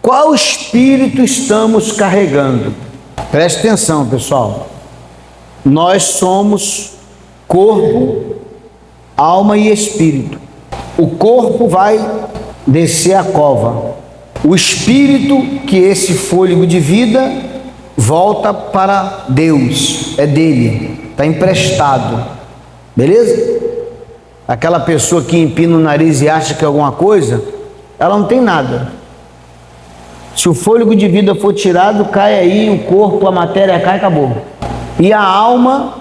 Qual espírito estamos carregando? Preste atenção, pessoal. Nós somos corpo, alma e espírito. O corpo vai descer a cova. O espírito, que é esse fôlego de vida, volta para Deus, é dele, está emprestado, beleza? Aquela pessoa que empina o nariz e acha que é alguma coisa, ela não tem nada. Se o fôlego de vida for tirado, cai aí o corpo, a matéria cai, acabou. E a alma,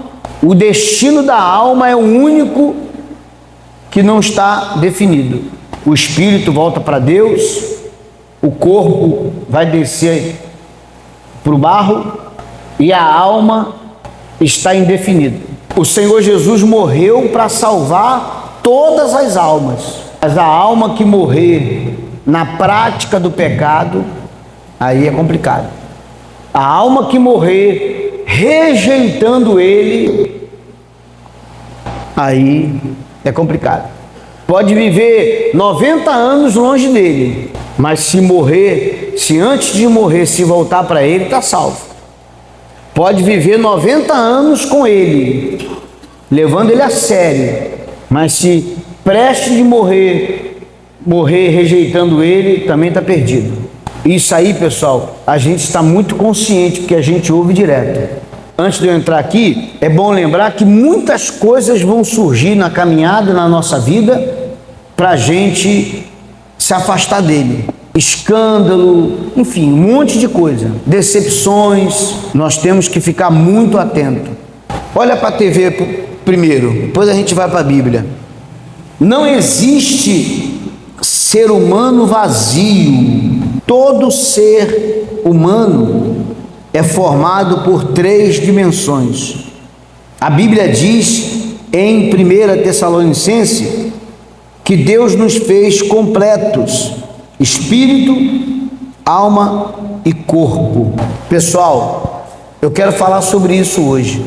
o destino da alma é o único que não está definido. O espírito volta para Deus, o corpo vai descer para o barro e a alma está indefinida. O Senhor Jesus morreu para salvar todas as almas, mas a alma que morrer na prática do pecado, aí é complicado. A alma que morrer rejeitando ele, aí é complicado. Pode viver 90 anos longe dele, mas se morrer, se antes de morrer, se voltar para ele, está salvo. Pode viver 90 anos com ele, levando ele a sério, mas se preste de morrer rejeitando ele, também está perdido. Isso aí, pessoal, a gente está muito consciente, porque a gente ouve direto. Antes de eu entrar aqui, é bom lembrar que muitas coisas vão surgir na caminhada, na nossa vida, para a gente se afastar dele. Escândalo, enfim, um monte de coisa. Decepções, nós temos que ficar muito atento. Olha para a TV primeiro, depois a gente vai para a Bíblia. Não existe ser humano vazio. Todo ser humano é formado por 3 dimensões. A Bíblia diz em 1 Tessalonicenses que Deus nos fez completos, espírito, alma e corpo. Pessoal, eu quero falar sobre isso hoje.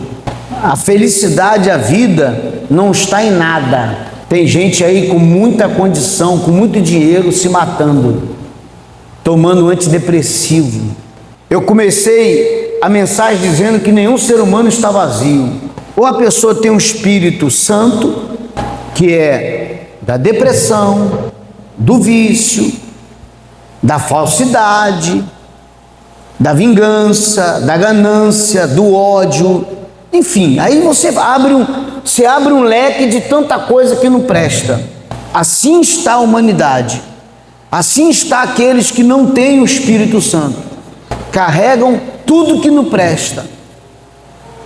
A felicidade, a vida não está em nada. Tem gente aí com muita condição, com muito dinheiro, se matando, tomando antidepressivo. Eu comecei a mensagem dizendo que nenhum ser humano está vazio. Ou a pessoa tem um Espírito Santo, que é da depressão, do vício, da falsidade, da vingança, da ganância, do ódio, enfim, aí você abre um leque de tanta coisa que não presta. Assim está a humanidade, assim está aqueles que não têm o Espírito Santo, carregam tudo que não presta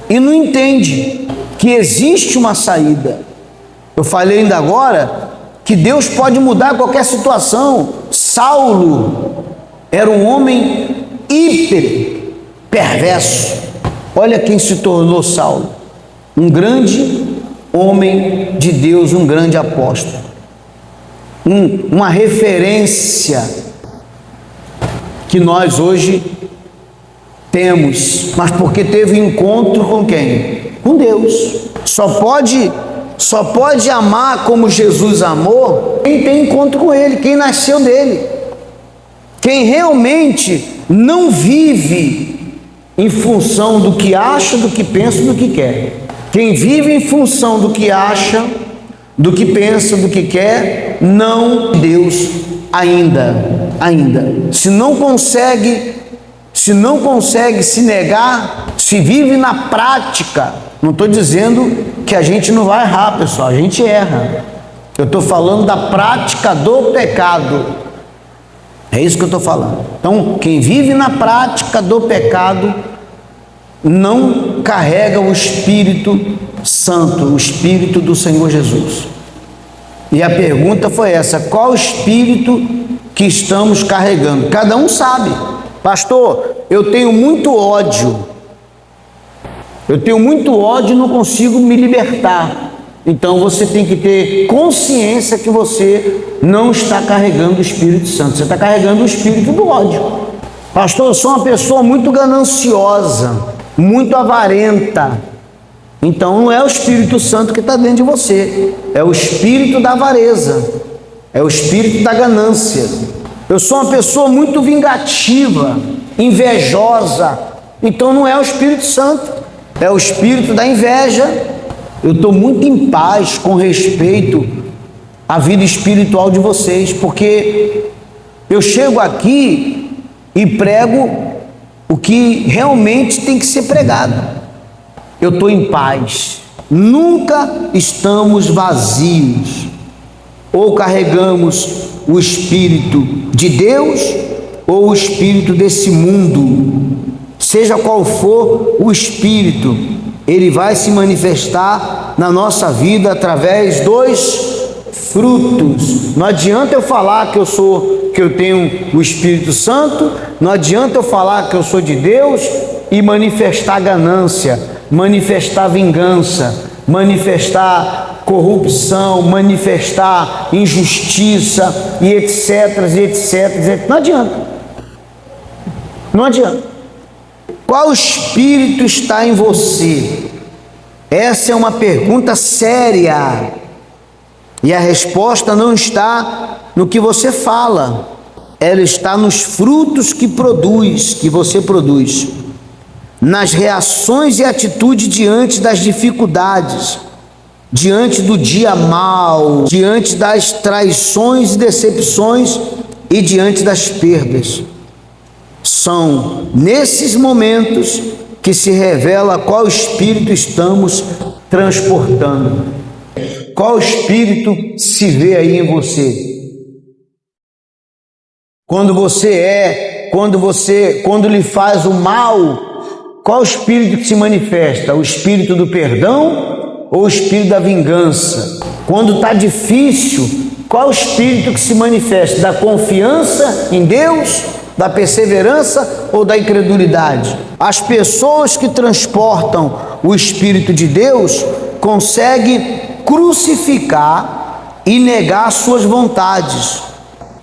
e não entende que existe uma saída. Eu falei ainda agora que Deus pode mudar qualquer situação. Saulo era um homem hiper perverso. Olha quem se tornou Saulo, um grande homem de Deus, um grande apóstolo, uma referência que nós hoje temos, mas porque teve encontro com quem? Com Deus. Só pode amar como Jesus amou quem tem encontro com Ele, quem nasceu dele, quem realmente não vive em função do que acha, do que pensa, do que quer. Quem vive em função do que acha, do que pensa, do que quer, não Deus ainda. Se não consegue se negar, se vive na prática. Não estou dizendo que a gente não vai errar, pessoal, a gente erra. Eu estou falando da prática do pecado. É isso que eu estou falando. Então, quem vive na prática do pecado não carrega o Espírito Santo, o Espírito do Senhor Jesus. E a pergunta foi essa: qual Espírito que estamos carregando? Cada um sabe. Pastor, eu tenho muito ódio. E não consigo me libertar. Então você tem que ter consciência que você não está carregando o Espírito Santo, você está carregando o espírito do ódio. Pastor, eu sou uma pessoa muito gananciosa, muito avarenta. Então não é o Espírito Santo que está dentro de você, é o espírito da avareza, é o espírito da ganância. Eu sou uma pessoa muito vingativa, invejosa. Então não é o Espírito Santo, é o espírito da inveja. Eu estou muito em paz com respeito à vida espiritual de vocês, porque eu chego aqui e prego o que realmente tem que ser pregado. Eu estou em paz. Nunca estamos vazios. Ou carregamos o Espírito de Deus ou o espírito desse mundo. Seja qual for o espírito, ele vai se manifestar na nossa vida através dos frutos. Não adianta eu falar que eu tenho o Espírito Santo, não adianta eu falar que eu sou de Deus e manifestar ganância, manifestar vingança, manifestar corrupção, manifestar injustiça e etc, etc. Não adianta. Não adianta. Qual espírito está em você? Essa é uma pergunta séria. E a resposta não está no que você fala. Ela está nos frutos que você produz. Nas reações e atitudes diante das dificuldades, diante do dia mau, diante das traições e decepções e diante das perdas. São nesses momentos que se revela qual espírito estamos transportando. Qual espírito se vê aí em você? Quando lhe faz o mal, qual espírito que se manifesta? O espírito do perdão ou o espírito da vingança? Quando está difícil, qual o espírito que se manifesta? Da confiança em Deus, da perseverança ou da incredulidade? As pessoas que transportam o Espírito de Deus conseguem crucificar e negar suas vontades.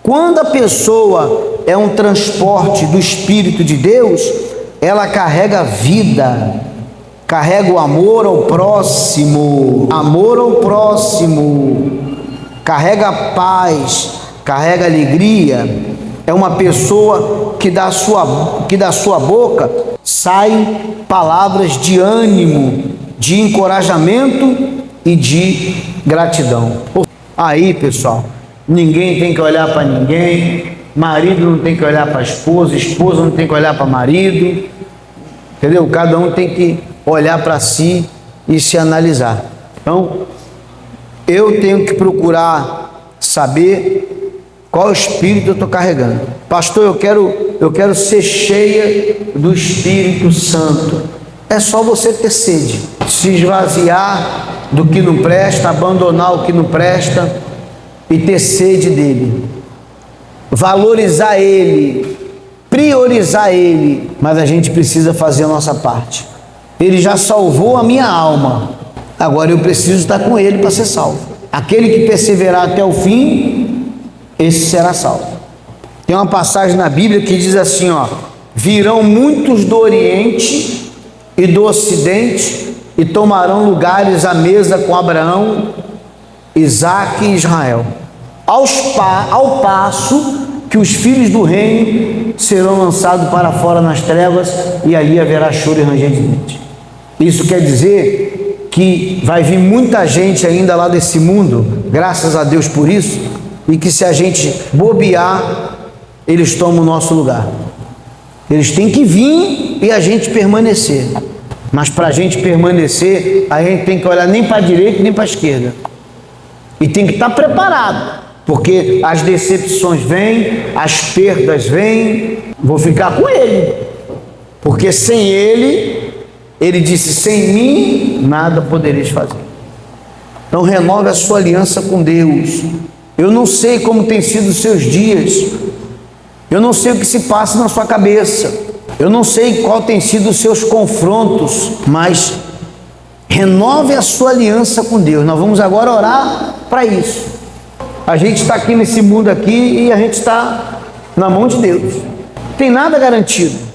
Quando a pessoa é um transporte do Espírito de Deus, ela carrega vida, carrega o amor ao próximo, carrega paz, carrega alegria. É uma pessoa que da sua boca saem palavras de ânimo, de encorajamento e de gratidão. Aí, pessoal, ninguém tem que olhar para ninguém, marido não tem que olhar para a esposa não tem que olhar para marido, entendeu? Cada um tem que olhar para si e se analisar. Então, eu tenho que procurar saber qual espírito eu estou carregando. Pastor, eu quero ser cheia do Espírito Santo. É só você ter sede, se esvaziar do que não presta, abandonar o que não presta e ter sede dele, valorizar ele, priorizar ele. Mas a gente precisa fazer a nossa parte. Ele já salvou a minha alma, agora eu preciso estar com ele para ser salvo. Aquele que perseverar até o fim, esse será salvo. Tem uma passagem na Bíblia que diz assim, virão muitos do Oriente e do Ocidente e tomarão lugares à mesa com Abraão, Isaque e Israel, ao passo que os filhos do reino serão lançados para fora nas trevas e ali haverá choro e ranger de dentes. Isso quer dizer que vai vir muita gente ainda lá desse mundo, graças a Deus por isso, e que se a gente bobear, eles tomam o nosso lugar. Eles têm que vir e a gente permanecer. Mas para a gente permanecer, a gente tem que olhar nem para a direita nem para a esquerda. E tem que estar preparado, porque as decepções vêm, as perdas vêm. Vou ficar com ele, porque sem ele disse, sem mim nada podereis fazer. Então renove a sua aliança com Deus. Eu não sei como tem sido os seus dias, eu não sei o que se passa na sua cabeça, eu não sei qual tem sido os seus confrontos, mas renove a sua aliança com Deus. Nós vamos agora orar para isso. A gente está aqui nesse mundo aqui e a gente está na mão de Deus. Não tem nada garantido.